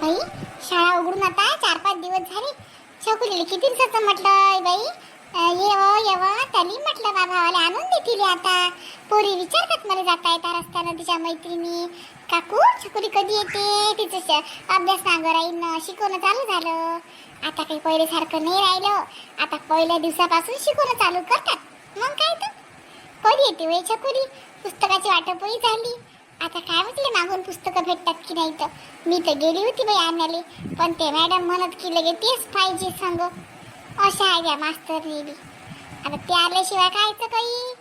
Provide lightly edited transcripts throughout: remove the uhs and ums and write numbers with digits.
बाई शाळा उघडून आता 4-5 दिवस झाले. छकुलीला किती दिवसाचं म्हटलं बाई येव त्यांनी म्हटलं बा भावाला आणून देतील आता. पोरी विचारतात मला जाता येता रस्त्यानं तिच्या मैत्रिणी, काकू छकुली कधी येते, तिचं अभ्यास मागं राहीन, शिकवणं चालू झालं. आता काही पहिले सारखं नाही राहिलं. आता पहिल्या दिवसापासून शिकवणं चालू करतात. मग काय तर कधी येते वय छकुली. पुस्तकाची वाटपही झाली. आता काय म्हटलं मागून पुस्तकं भेटतात की नाही. तर मी तर गेली होती बाई आणायला, पण ते मॅडम म्हणत की लगे तेच पाहिजे सांग. अशा आहे द्या मास्तरनी बी. आता ते आल्याशिवाय कायचं काही.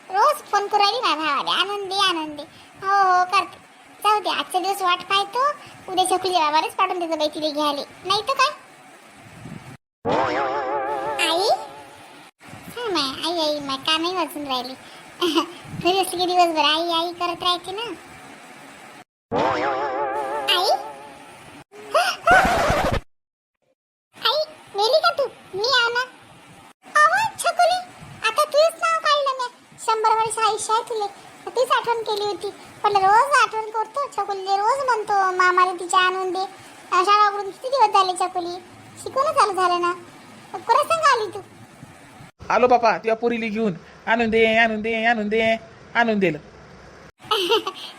रोज फोन करू राहिली माझ्या भावाला, आनंद दे. हो हो करते. जाऊ दे आजचा दिवस वाट पाहतो. उद्या छकुली बाबालाच पाठवून देतो बाई तिला घ्यायला. नाही तर काय आई आई माय का नाही वाचून राहिली. घरी असली की दिवसभर आई आई करत राहायची ना. आई आई मेली का तू. मी आव ना. अहो छकुली आता तूच नाव काढलं मी. 100 वर्ष आयुष्य आहे तुले. तीच आठवण केली होती. पण रोज आठवण करतो छकुली. रोज म्हणतो मामाला तिच्या आणून दे. शाळा उघडून किती दिवस झाले छकुली. शिकवणं चालू झालं ना. कोणा संग आली तू. आलो बापा तुझ्या पोरीली घेऊन. आणून दिलं.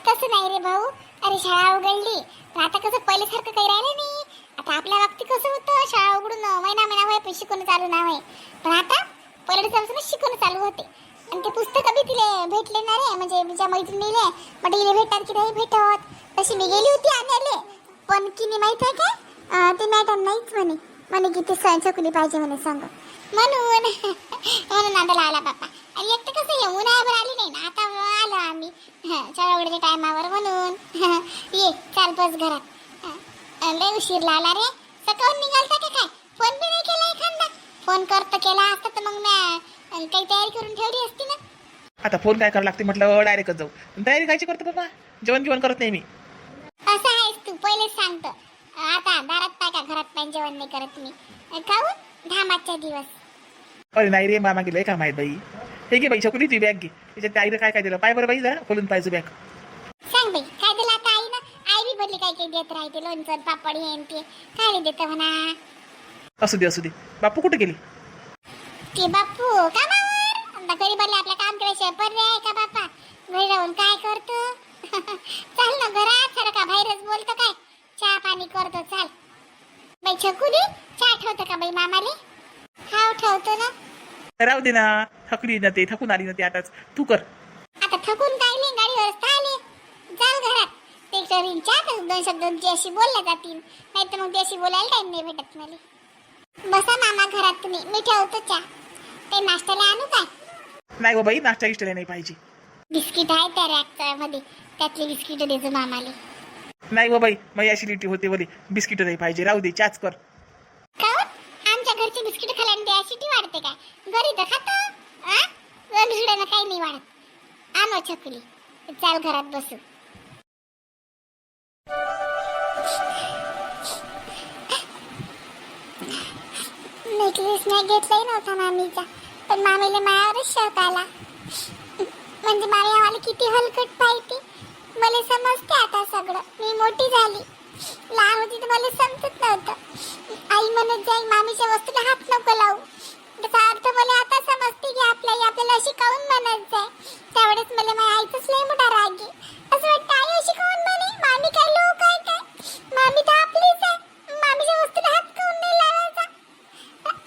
तसं नाही रे भाऊ. अरे शाळा उघडली पण आता कसं पहिल्यासारखं काही राहिलं नाही. आता आपल्या बाबतीत कसं होतं शाळा उघडून महिना होय पण शिकवणं चालू नाही. पण आता पहिल्या दिवसापासून शिकवणं चालू होते. आणि ते पुस्तकं बी तिला भेटले ना रे. म्हणजे तिच्या मैत्रिणीले म्हटलं इले भेटतात की नाही भेटत. तशी मी गेली होती आणायला. पण की नाही माहित आहे काय ते मॅडम नाहीच म्हणे की ते छकुली पाहिजे म्हणे सांग. म्हणून नांदाला आला बाप्पा. आणि एकटं कसं ये उन्हाळ्यावर आली नाही ना. आता आलो आम्ही शाळा उघडच्या टायमावर म्हणून. ये चाल बस घरात. लय उशीर आला रे. सकाळून निघालता का काय. फोन बी नाही केला एखादा. फोन केला असता तर मग मी काही तयारी करून ठेवली असती ना. आता फोन काय करावं लागते म्हटलं डायरेक्टच जाऊ. तयारी कायची करतो बाबा. जेवण करत नाही मी. असं आहेस तू पहिलेच सांगतो. आता दारात पाय का घरात पाय जेवण नाही करत मी. खाऊन धामाच्या दिवस. अरे नाही रे मामा गेलंय का माहीत बाई. हे घे बाई छकुली ती बॅग घे. त्याच्यात आईला काय दिलं पाय बरं बाई जरा खोलून पाहिजे बॅग. सांग बाई काय दिलं आता आई ना. आई बी बोलली काय देत राहते. लोणचं पापड हे ते काय देत म्हणा. असू दे बापू कुठे गेली. ते बापू कामावर. गरीबाला आपलं काम करायचं पर्याय आहे का बापा. घरी राहून काय करतो. चाल ना घरात सारखा बाहेरच बोलतो काय. चहा पाणी करतो चाल. बाई छकुली चहा ठेवतो का बाई मामाले. हा ठेवतो ना. राहू दे ना. थकली ना ते थकून आली ना ते आताच तू कर. आता थकून काय नाही गाडीवर आले. चाल घरात. ते चहा 2 शब्द अशी बोलल्या जातील. नाही तर मग ते अशी बोलायला टाइम नाही भेटत मला. बसा मामा घरात तुम्ही. मी ठेवतो चहा. ते नाश्त्याला आणू काय. नाही हो बाई नाश्ता इष्ट नाही पाहिजे. बिस्किट आहे त्या रॅकच्या मध्ये. त्यातले बिस्किट देतो मामाले. नाही हो बाई माझी ऍसिडिटी होते बोली. बिस्किट नाही पाहिजे. राहू दे चाच कर. आमच्या घरचे बिस्किट खाल्याने ऍसिडिटी वाढते काय. घरी तर खातो. बिस्किटानं काही नाही वाढत. आणो छकुली. चाल घरात बसू. नेकलेस नाही घेतलाही नव्हता मामीचा. पण मामीला मायावरच शौक आला. म्हणजे मामी आम्हाला किती हलकट पाहिजे. मला समजते आता सगळं. मी मोठी झाली. लहान होती तर मला समजत नव्हतं. आई म्हणत जाई मामीच्या वस्तूला हात नको लावू. त्याचा अर्थ मला आता समजते की आपल्याला अशी काऊन म्हणत जाय. त्यावेळेस मला माझ्या आईचाच लय मोठा राग आहे. असं वाटतं आई अशी काऊन म्हणे. मामी काय लोक आहे काय. मामी तर आपलीच आहे. मामीच्या वस्तूला हात काऊन नाही लावायचा.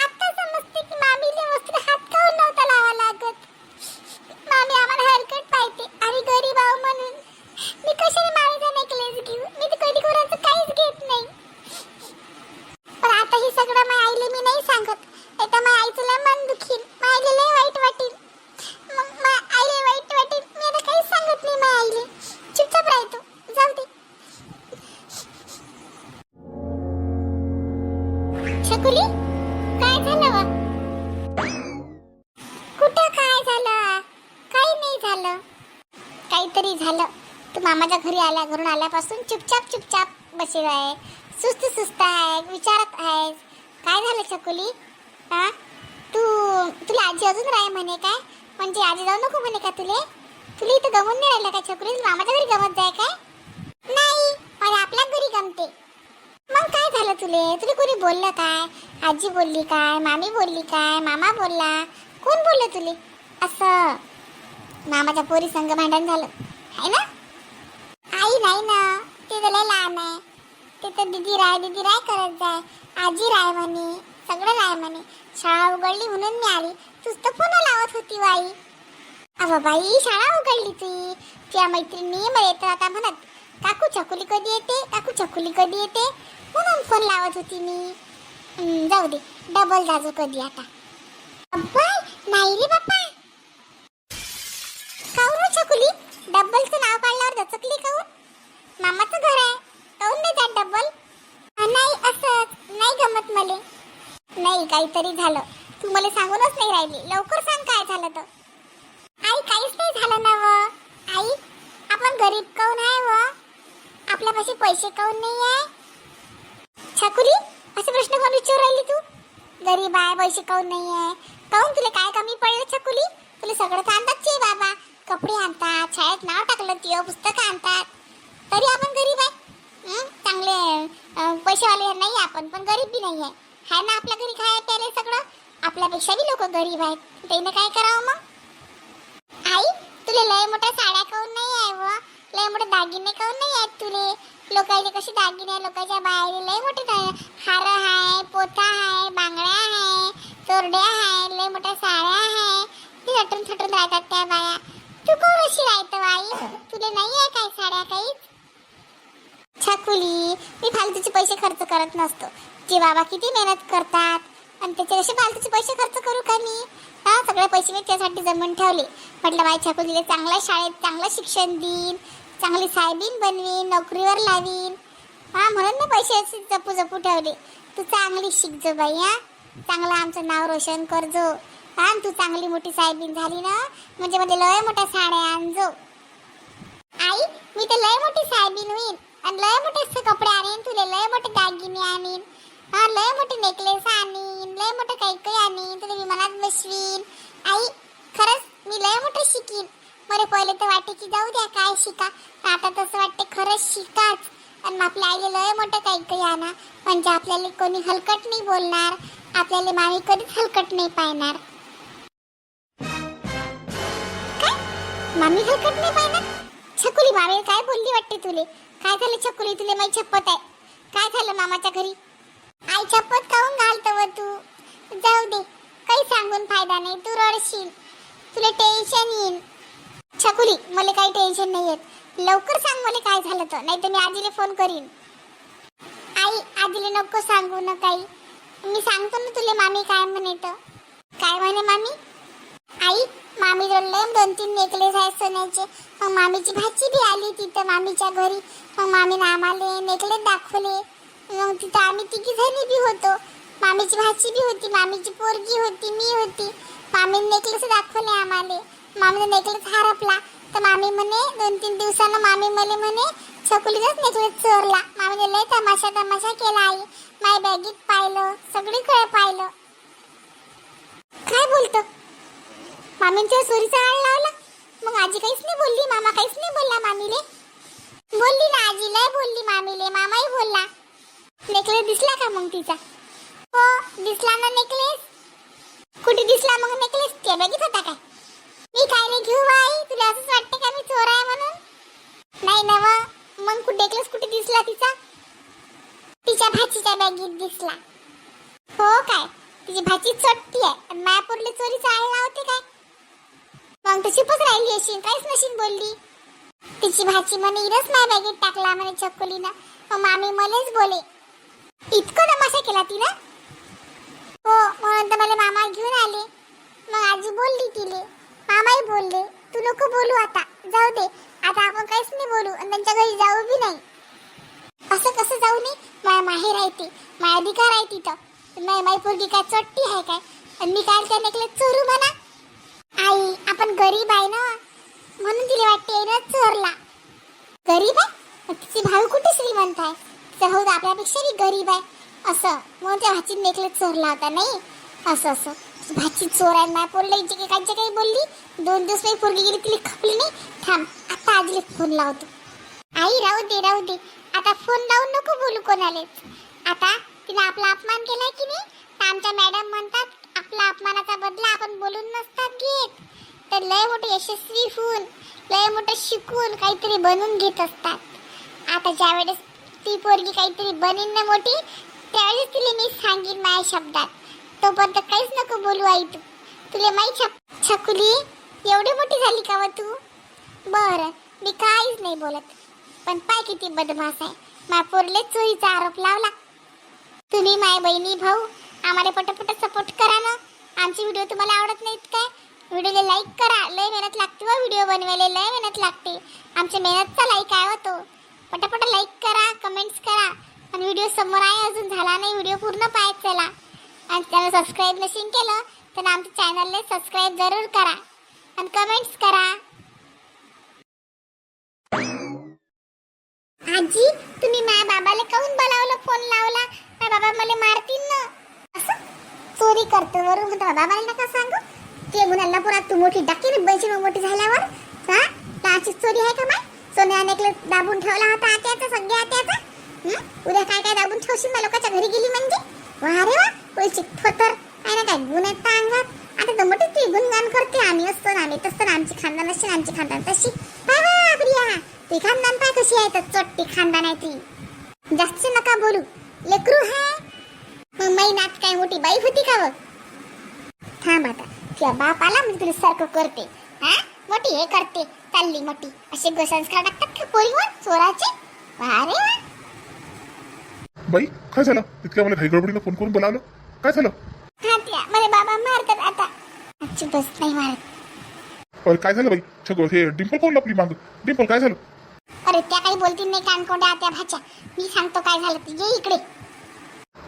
आता समजते की मामीच्या वस्तूला हात काऊन नव्हता लावा लागत. मामी आम्हाला हलकट पाहिजे आणि गरीब आहो म्हणून. मी कशाने मामीचा नेकलेस घेऊ. मी तर कधी कोणाचं काहीच घेत नाही. पण आता हे सगळं माझ्या आईला मी नाही सांगत. आता माझ्या आईचं लय मन दुखील. माझ्या लय वाईट वाटेल. मग माझ्या आईला वाईट वाटेल. मी आता काहीच सांगत नाही माझ्या आईला. चुपचाप राहतो. जाऊ दे. छकुली काय झालं वा. कुठं काय झालं. काही नाही झालं. काहीतरी झालं. तू मामाच्या घरून आल्यापासून चुपचाप बसेल आहे. सुस्त आहे. विचारत आहेस. काय झालं छकुली. तुला आजी अजून राह म्हणे काय. म्हणजे आजी जाऊ नको म्हणे का तुला इथं गमून नाही राहिलं का छकुली. मामाच्या घरी गमत जाय काय. नाही मला आपल्या घरी गमते. तुले तुला कोणी बोललं काय? आजी बोलली काय? मामी बोलली काय? मामा बोलला? कोण बोललं तुले असं? मामाच्या पोरी संग भांडण झालं आहे ना? आई नाही ना, ते तर लय लहान आहे. ते तर दीदी राय करत जाय. आजी राय म्हणे, सगळं राय म्हणे. शाळा उघडली म्हणून मी आली. तूच तर फोन लावत होती बाई. अहो बाई, शाळा उघडली तुझ्या मैत्रिणी मला येतं आता म्हणत, काकू चकुली कधी येते, काकू चकुली कधी येते, म्हणून फोन लावत होती मी. जाऊ दे, डबल जाजू कधी आता. अब्बा नाही रे बाप्पा. काऊन चकुली डबलचं नाव काढल्यावर दचकली काऊन? मामाचं घर आहे, काऊन नाही जात डबल? नाही असंच, नाही गमत मले. नाही काहीतरी झालं, तू मला सांगूनच नाही राहिली. लवकर सांग काय झालं तर. आई काहीच नाही झालं ना व. आई आपण गरीब काऊन आहे व? आपल्यापाशी पैसे काऊन नाही आहे? छकुली असे प्रश्न कोण विचारू राहिली तू? गरीब आहे, पैसे काऊन नाही आहे, काऊन तुला काय कमी पडलं छकुली? तुला सगळं तर आणतातच आहे बाबा. कपडे आणतात, शाळेत नाव टाकलं तिथं, पुस्तकं आणतात, तरी आपण गरीब आहे. चांगले पैसेवाले नाही आपण, पण गरीब बी नाही आहे ना. आपल्या घरी खाय प्यायला सगळं. आपल्यापेक्षा बी लोक गरीब आहेत. त्याने काय करावं मग? आई तुला लय मोठ्या साड्या काऊन नाही आहे व? लय मोठे दागिने काऊन नाही आहेत तुले? लोकांचे कसे दागिने आहे, लोकांच्या बाहेर लय मोठे हार आहे, पोता आहे, बांगड्या आहे, चोरड्या आहे, लय मोठ्या साड्या आहे. ती थटून थटून राहतात त्या बाया. तू कोण अशी राहतं बाई? तुला नाही आहे काय साड्या काहीच? छकुली मी फालतूचे पैसे खर्च करत नसतो. जे बाबा किती मेहनत करतात आणि त्याचे कसे फालतूचे पैसे खर्च करू का मी? सगळे पैसे मी त्यासाठी जमून ठेवले. म्हटलं बाई छकुलीला चांगल्या शाळेत चांगलं शिक्षण देईन, चांगली साहेबीन बनवीन, नोकरीवर लावीन. म्हणून मी पैसे असे जपू जपू ठेवले. तू चांगली शिकजो बाई. चांगलं आमचं नाव रोशन करजो. तू चांगली मोठी साहेबीन झाली ना म्हणजे मध्ये लय मोठ्या साड्या आणजो. आई मी तर लय मोठी साहेबीन होईन आणि लय मोठे कपडे आणीन, तुला लय मोठे दागिने आणीन, लय मोठे नेकलेस आणीन, लय मोठे काही काही आणीन, तुला विमानात बसवीन. आई खरंच मी लय मोठं शिकीन. मला पहिले तर वाटे की जाऊ द्या काय शिका, आता तसं वाटते खरंच शिकाच आणि आपल्या आईला लय मोठं काही काही आणा. म्हणजे आपल्याला कोणी हलकट नाही बोलणार, आपल्याला मामी कधीच हलकट नाही पाहणार. काय मामी हलकट नाही पाहणार? छकुली मामी काय बोलली वाटते तुले? काय झालं छकुली, तुले माई छप्पत आहे? काय झालं मामाच्या घरी? आई छप्पत काऊन घालतो व तू? जाऊ दे, काही सांगून फायदा नाही. तू रडशील, तुला टेन्शन येईल. छकुली मला काही टेन्शन नाही येत. लवकर सांग मला काय झालं तर, नाही तर मी आजीला फोन करीन. आई आजीला नको सांगू ना काही. मी सांगतो ना तुला मामी काय म्हणे तर. काय म्हणे मामी? आई मामी जोडले 2-3 नेकलेस आहेत सोन्याचे. मग मामीची भाची बी आली तिथं मामीच्या घरी. मग मामीने आम्हाला नेकलेस दाखवले. मग तिथं आम्ही तिघी जणी बी होतो. मामीची भाची बी होती, मामीची पोरगी होती, मी होती. मामीने नेकलेस दाखवले आम्हाला. मामीने नेकलेस हरपला तर मामी म्हणे 2-3 दिवसानं मामी मला म्हणे छकुलीचाच नेकलेस चोरला. मामीने लय तमाशा केला. आई माझ्या बॅगीत पाहिलं, सगळीकडे पाहिलं. काय बोलतो? मामींच्या चोरीचा आळ लावला. मग आजी काहीच नाही बोलली, मामा काहीच नाही बोलला मामीले? बोलली ना आजी, लय बोलली मामीले, मामाही बोलला. नेकलेस दिसला का मग तिचा? हो दिसला ना नेकलेस. कुठे दिसला मग नेकलेस? त्या बॅगीत होता काय? मी काय नाही घेऊ आई, तुला असंच वाटते का मी चोर आहे म्हणून? नाही ना मग कुठे नेकलेस कुठे दिसला तिचा? तिच्या भाचीच्या बॅगीत दिसला. हो काय? तिची भाची चोट्टी आहे आणि मायापूरले चोरीचा आळ लावते काय? मग तर चुपच राहिली अशी, काहीच नशीन बोलली. तिची भाची म्हणे इरच माझ्या बॅगेत टाकला म्हणे छकुलीनं. मग मामी मलाच बोले. इतकं तमाशा केला तिनं? हो म्हणून तर मला मामा घेऊन आले. मग आजी बोलली तिले, मामाही बोलले. तू नको बोलू आता, जाऊ दे आता आपण काहीच नाही बोलू आणि त्यांच्या घरी जाऊ बी नाही. असं कसं जाऊ नये? माझ्या माहेर आहे ते, माझा अधिकार आहे तिथं. नाही माई पोरगी काय चट्टी आहे काय आणि मी काय त्या नेकलेस चोरू म्हणा? आई आपण गरीब आहे ना म्हणून तिला वाटते ना चोरला. गरीब आहे? तिची भाऊ कुठे श्रीमंत आहे? तिचा भाऊ आपल्यापेक्षा बी गरीब आहे असं म्हणून त्या भाची नेकलेस चोरला होता. नाही असं असं भाची चोर आहे ना पोरला इथे कायच्या काही बोलली. 2 दिवस माझी पोरगी गेली, तिला खपली नाही. थांब आता आजीला फोन लावतो. आई राहू दे आता फोन लावून नको बोलू कोणालाच. आता तिने आपला अपमान केलाय की नाही, तर आमच्या मॅडम म्हणतात आपला अपमानाचा बदला आपण बोलून नसतात घेत, तर लय मोठे यशस्वी होऊन लय मोठं शिकून काहीतरी बनवून घेत असतात. आता ज्यावेळेस ती पोरगी काहीतरी बनीन ना मोठी, त्यावेळेस तिला मी सांगीन माझ्या शब्दात. तोपर्यंत काहीच नको बोलू आई तू. तुला माहीत छकुली एवढी मोठी झाली का व तू? बरं मी काहीच नाही बोलत, पण पाय किती बदमाश आहे. माझ्या पोरले चोरीचा आरोप लावला. तुम्ही माय बहिणी भाऊ आम्हाला पटापट सपोर्ट करा ना. आमचे व्हिडिओ तुम्हाला आवडत नाहीत काय? व्हिडिओला लाईक करा. लय मेहनत लागते व व्हिडिओ बनवायला, लय मेहनत लागते. आमच्या मेहनतचा लाईक आहे होतो. पटापट लाईक करा, कमेंट्स करा. आणि व्हिडिओ समोर आहे अजून झाला नाही, व्हिडिओ पूर्ण पाहायचा चला. आणि त्याला सबस्क्राईब नसेल केलं तर आमच्या चॅनलला सबस्क्राईब जरूर करा आणि कमेंट्स करा. आजी तुम्ही माझ्या बाबाला काहून बोलावलं, फोन लावला? माझ्या बाबा मला मारतील ना. असं चोरी करतो वरून म्हणतो बाबाला नका सांगू. ते गुन्ह्याला पुरा तू मोठी टाकी ना बैशी मोठी झाल्यावर. हा त्याची चोरी आहे का माय? सोन्या नेकलेस दाबून ठेवला होता आत्याचा, सगळ्या आत्याचा. उद्या काय काय दाबून ठेवशील ना लोकांच्या घरी गेली म्हणजे? वा रे वा पैसे थोतर आहे ना, काय गुण आहेत त्या अंगात. आता तर मोठी ती गुणगान करते. आम्ही असतो ना, आम्ही तसं ना, आमची खानदान अशी, आमची खानदान तशी. काय वा प्रिया ती खानदान पाय कशी आहे, तर चोट्टी खानदान आहे ती. जास्त नका बोलू, लेकरू आहे. मग मै नात काय मोठी बाई होती का व? थांब आता तुझ्या बाप आला म्हणजे तुला सारखं करते. हा मोठी हे करते चालली मोठी. असे संस्कार टाकतात का पोरीवर चोराचे? वा रे वा. बाई काय झालं? तितक्या मला घाई गडबडीनं फोन करून बोलावलं, काय झालं? हा त्या मला बाबा मारतात आता. आजची बस नाही मारत. अरे काय झालं बाई? हे डिंपल कोण लपली माग? डिंपल काय झालं? अरे त्या काही बोलतील नाही कानकोंड्या त्या भाच्या. मी सांगतो काय झालं ते. ये इकडे.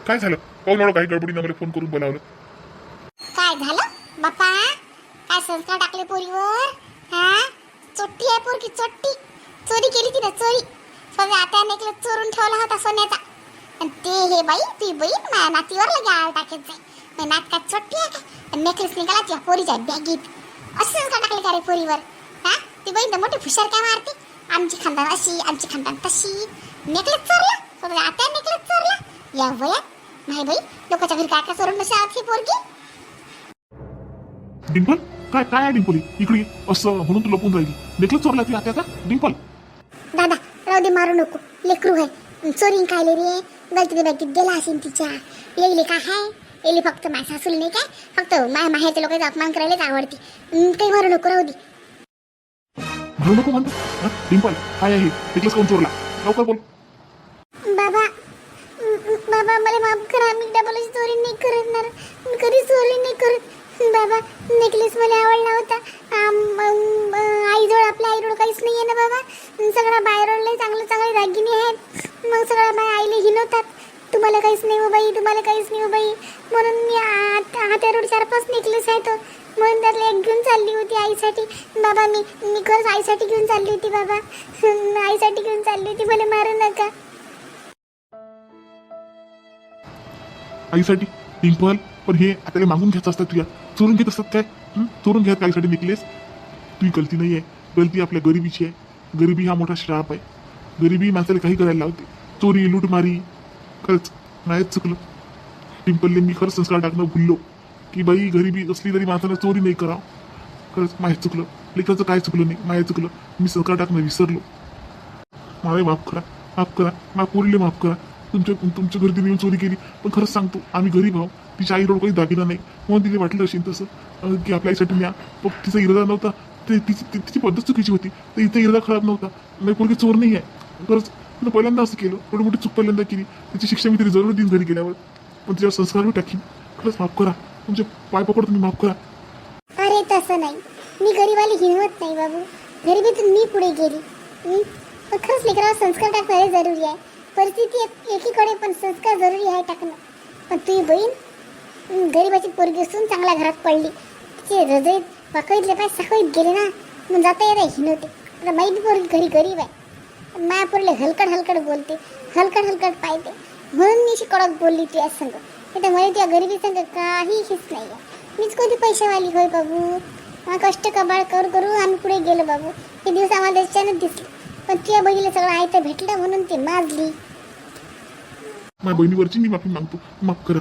काय झालं? कोण एवढं घाई गडबडीनं मला फोन करून बोलावलं? काय झालं बापा? काय संस्कार टाकले पोरीवर? हा चोट्टी आहे पोरगी, चोट्टी. चोरी केली तिने, चोरी. स्वतः आता नेकलेस चोरून ठेवला होता सोन्याचा. आणि ते हे बाई ती बाई माझ्या नातीवर लगे आळ टाकत जाई. माझ्या नात काय चोट्टी आहे का? नेकलेस निघाला त्या पोरीच्या बॅगीत. असे संस्कार टाकले का रे पोरीवर? हा ती बाई मोठी हुशार काय मारते. आमची खानदान अशी, आमची खानदान तशी. नेकलेस चोरला स्वतः आता नेकलेस चोरला या वयात. नाही बाई लोकांच्या घरी काय काय चोरून नशी आत ही पोरगी. डिंपल काय काय आहे डिंपल? इकडे ये. असं म्हणून तू लपून राहिली? नेकलेस चोरला ती आत्याचा? डिंपल दादा राहू दे, मारू नको. लेकरू आहे चोरीन खायले रे. गलतीने बॅगीत गेला असेल तिच्या. येईल काय आहे? येईल फक्त माझ्या सासूला नाही काय, फक्त माझ्या माहेरच्या लोकांचा अपमान करायलाच आवडते. काही मारू नको, राहू दे. म्हणू नको म्हणतो. डिंपल काय आहे? नेकलेस कोण चोरला? लवकर बोल. बाबा बाबा मला माफ करा. मी डबल चोरी नाही करणार, कधी चोरी नाही करत. बाबा नेकलेस मला आवडला होता. आईजवळ आपल्या आईजवळ काहीच नाही आहे ना बाबा. सगळ्या बाहेरला चांगले चांगले दागिने आहेत. मग सगळ्या बाय आईला हिनवतात. तुम्हाला काहीच नाही हो बाई, तुम्हाला काहीच नाही हो बाई. म्हणून मी हात्यावर 4-5 नेकलेस आहे तो. म्हणून त्यातला एक घेऊन चालली होती आईसाठी. बाबा मी खरंच आईसाठी घेऊन चालली होती बाबा. आईसाठी घेऊन चालली होती. मला मारू नका. आईसाठी? डिंपल पण हे आपल्याला मागून घ्यायचं असतात तुझ्या, चोरून घेत असतात काय? चोरून घ्यायचं आईसाठी नेकलेस? तुझी गलती नाही आहे. गलती आपल्या गरिबीची आहे. गरिबी हा मोठा श्राप आहे. गरिबी माणसाला काही करायला लावते. चोरी लूटमारी. खरंच नाहीच चुकलं. डिंपलने मी खरंच संस्कार टाकणं भुललो की बाई गरिबी असली तरी माणसानं चोरी नाही करावं. खरंच माहीत चुकलं. लेकराचं काय चुकलं नाही, माहीत चुकलं. मी संस्कार टाकणं विसरलो. मला माफ करा, माफ करा. माझ्या पोरीला माफ करा. तुमच्या घरी तिने येऊन चोरी केली, पण खरंच सांगतो आम्ही गरीब आहोत. तिच्या आईरोड काही दागिना नाही, म्हणून तिने वाटलं असेल तसं की आपल्या आईसाठी न्या. पण तिचा इरादा नव्हता. तिची पद्धत चुकीची होती. तर इथं इरादा खराब नव्हता. नाही पोरगी चोर नाही आहे. खरंच तिनं पहिल्यांदा असं केलं. एवढी मोठी चूक पहिल्यांदा केली. तिची शिक्षा मी तरी जरूर देईन घरी गेल्यावर. पण तिच्यावर संस्कार मी टाकीन. खरंच माफ करा. तुमचे पाय पकडतो तुम्ही, माफ करा. अरे तसं नाही, मी गरीबाली हिंमत नाही बाबू. गरिबीतून मी पुढे गेली. पण खरंच लेकरावर संस्कार टाकणं हे जरुरी आहे. परिस्थिती एकीकडे पण संस्कार जरुरी आहे टाकणं. पण तुझी बहीण गरीबाची पोरगी असून चांगल्या घरात पडली. तिचे हृदय वाकळीतले पाय साखळीत गेले ना, मग जाता येता हिनवते. आता माहिती पोरगी घरी गरीब आहे. माया पोरले हलकड बोलते, हलकड पाहते. म्हणून मी अशी कडक बोलली तुझ्या संग. नाही तर मला तुझ्या गरिबी संग काही हिच नाही आहे. मीच कोणती पैशावाली होय बाबू. कष्ट कबाळ करू आम्ही पुढे गेलो बाबू. हे दिवस आम्हाला त्याच्यानं दिसले. पण तुझ्या बहिणीला सगळं आयतं भेटलं म्हणून ते माजली. माझ्या बहिणीवरची मी माफी मागतो, माफ करा.